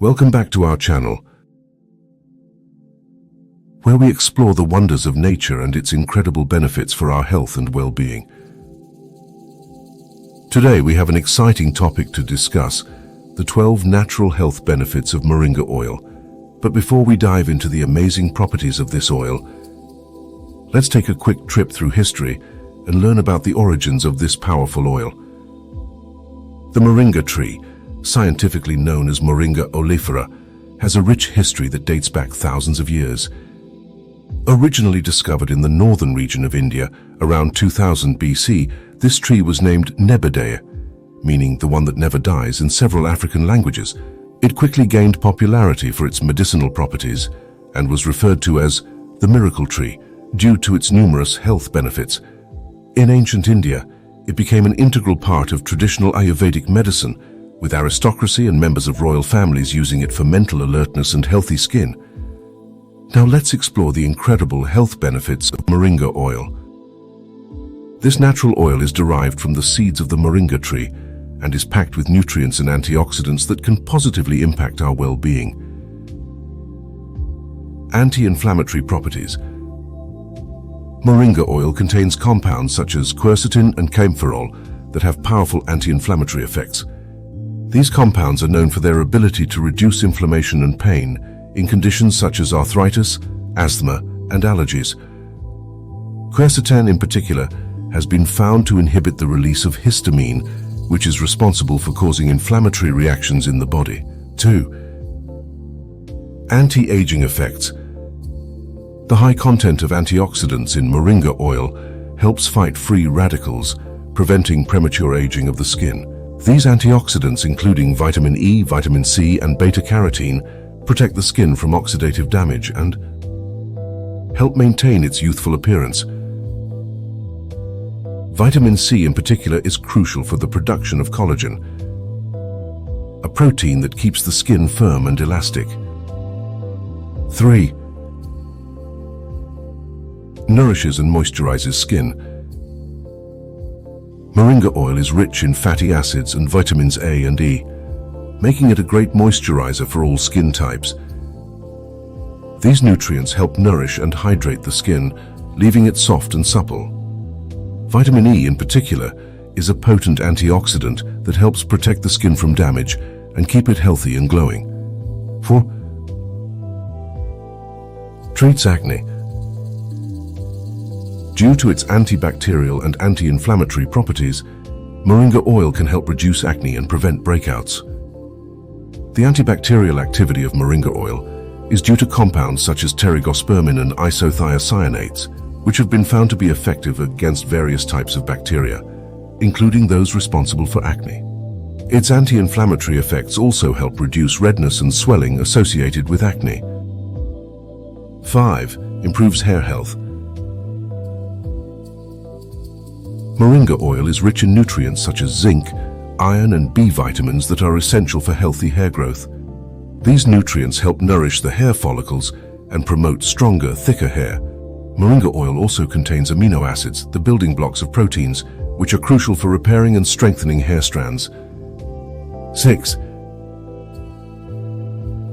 Welcome back to our channel, where we explore the wonders of nature and its incredible benefits for our health and well-being. Today we have an exciting topic to discuss, the 12 natural health benefits of Moringa oil. But before we dive into the amazing properties of this oil, let's take a quick trip through history and learn about the origins of this powerful oil. The Moringa tree, scientifically known as Moringa oleifera, has a rich history that dates back thousands of years. Originally discovered in the northern region of India around 2000 BC, this tree was named Nebadea, meaning the one that never dies, in several African languages. It quickly gained popularity for its medicinal properties and was referred to as the miracle tree due to its numerous health benefits. In ancient India, it became an integral part of traditional Ayurvedic medicine, with aristocracy and members of royal families using it for mental alertness and healthy skin. Now let's explore the incredible health benefits of Moringa oil. This natural oil is derived from the seeds of the Moringa tree and is packed with nutrients and antioxidants that can positively impact our well-being. Anti-inflammatory properties. Moringa oil contains compounds such as quercetin and kaempferol that have powerful anti-inflammatory effects. These compounds are known for their ability to reduce inflammation and pain in conditions such as arthritis, asthma, and allergies. Quercetin in particular has been found to inhibit the release of histamine, which is responsible for causing inflammatory reactions in the body. 2. Anti-aging effects. The high content of antioxidants in Moringa oil helps fight free radicals, preventing premature aging of the skin. These antioxidants, including vitamin E, vitamin C, and beta-carotene, protect the skin from oxidative damage and help maintain its youthful appearance. Vitamin C in particular is crucial for the production of collagen, a protein that keeps the skin firm and elastic. 3. Nourishes and moisturizes skin. Moringa oil is rich in fatty acids and vitamins A and E, making it a great moisturizer for all skin types. These nutrients help nourish and hydrate the skin, leaving it soft and supple. Vitamin E in particular is a potent antioxidant that helps protect the skin from damage and keep it healthy and glowing. 4. Treats acne. Due to its antibacterial and anti-inflammatory properties, Moringa oil can help reduce acne and prevent breakouts. The antibacterial activity of Moringa oil is due to compounds such as pterigospermin and isothiocyanates, which have been found to be effective against various types of bacteria, including those responsible for acne. Its anti-inflammatory effects also help reduce redness and swelling associated with acne. 5. Improves hair health. Moringa oil is rich in nutrients such as zinc, iron, and B vitamins that are essential for healthy hair growth. These nutrients help nourish the hair follicles and promote stronger, thicker hair. Moringa oil also contains amino acids, the building blocks of proteins, which are crucial for repairing and strengthening hair strands. 6.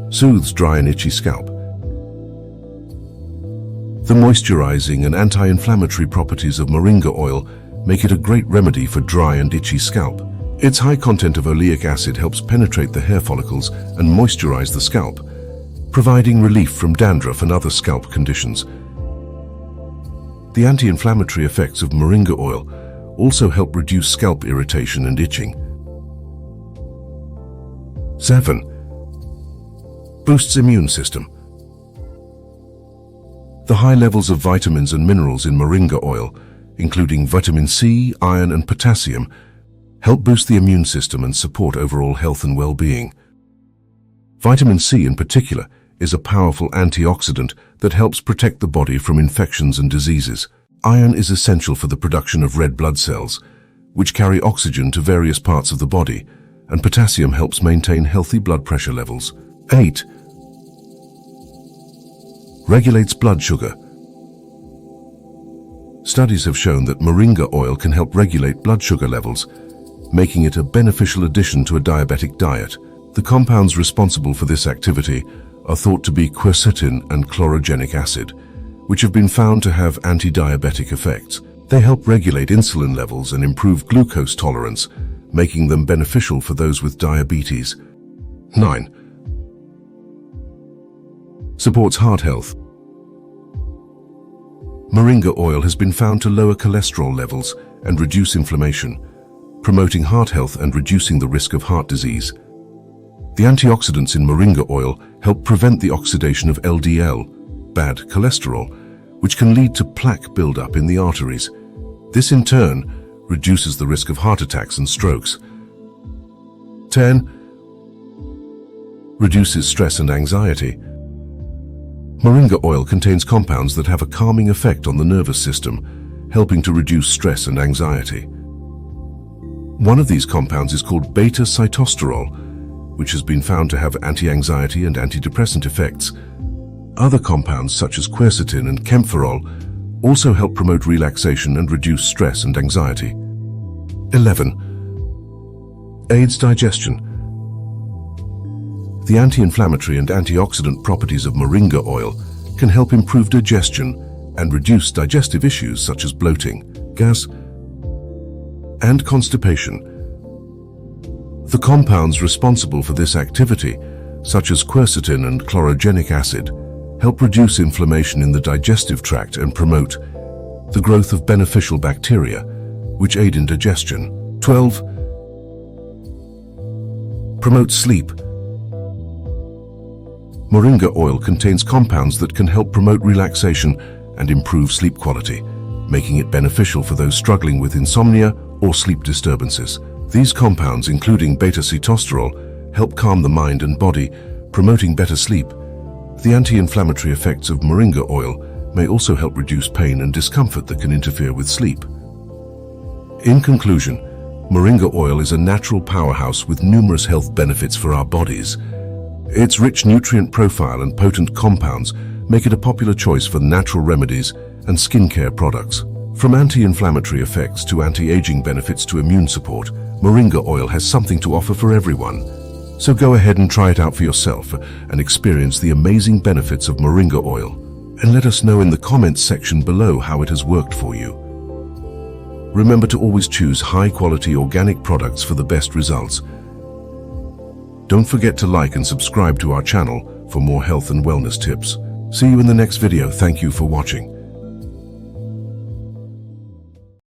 Soothes dry and itchy scalp. The moisturizing and anti-inflammatory properties of Moringa oil make it a great remedy for dry and itchy scalp. Its high content of oleic acid helps penetrate the hair follicles and moisturize the scalp, providing relief from dandruff and other scalp conditions. The anti-inflammatory effects of Moringa oil also help reduce scalp irritation and itching. 7. Boosts immune system. The high levels of vitamins and minerals in Moringa oil, including vitamin C, iron, and potassium, help boost the immune system and support overall health and well-being. Vitamin C in particular is a powerful antioxidant that helps protect the body from infections and diseases. Iron is essential for the production of red blood cells, which carry oxygen to various parts of the body, and potassium helps maintain healthy blood pressure levels. 8. Regulates blood sugar. Studies have shown that Moringa oil can help regulate blood sugar levels, making it a beneficial addition to a diabetic diet. The compounds responsible for this activity are thought to be quercetin and chlorogenic acid, which have been found to have anti-diabetic effects. They help regulate insulin levels and improve glucose tolerance, making them beneficial for those with diabetes. 9. Supports heart health. Moringa oil has been found to lower cholesterol levels and reduce inflammation, promoting heart health and reducing the risk of heart disease. The antioxidants in moringa oil help prevent the oxidation of LDL, bad cholesterol, which can lead to plaque buildup in the arteries. This in turn reduces the risk of heart attacks and strokes. 10. Reduces stress and anxiety. Moringa oil contains compounds that have a calming effect on the nervous system, helping to reduce stress and anxiety. One of these compounds is called beta-sitosterol, which has been found to have anti-anxiety and antidepressant effects. Other compounds such as quercetin and camphorol also help promote relaxation and reduce stress and anxiety. 11. Aids digestion. The anti-inflammatory and antioxidant properties of moringa oil can help improve digestion and reduce digestive issues such as bloating, gas, and constipation. The compounds responsible for this activity, such as quercetin and chlorogenic acid, help reduce inflammation in the digestive tract and promote the growth of beneficial bacteria, which aid in digestion. 12. Promotes sleep. Moringa oil contains compounds that can help promote relaxation and improve sleep quality, making it beneficial for those struggling with insomnia or sleep disturbances. These compounds, including beta-sitosterol, help calm the mind and body, promoting better sleep. The anti-inflammatory effects of moringa oil may also help reduce pain and discomfort that can interfere with sleep. In conclusion, moringa oil is a natural powerhouse with numerous health benefits for our bodies. Its rich nutrient profile and potent compounds make it a popular choice for natural remedies and skincare products. From anti-inflammatory effects to anti-aging benefits to immune support, moringa oil has something to offer for everyone. So go ahead and try it out for yourself and experience the amazing benefits of moringa oil. And let us know in the comments section below how it has worked for you. Remember to always choose high-quality organic products for the best results. Don't forget to like and subscribe to our channel for more health and wellness tips. See you in the next video. Thank you for watching.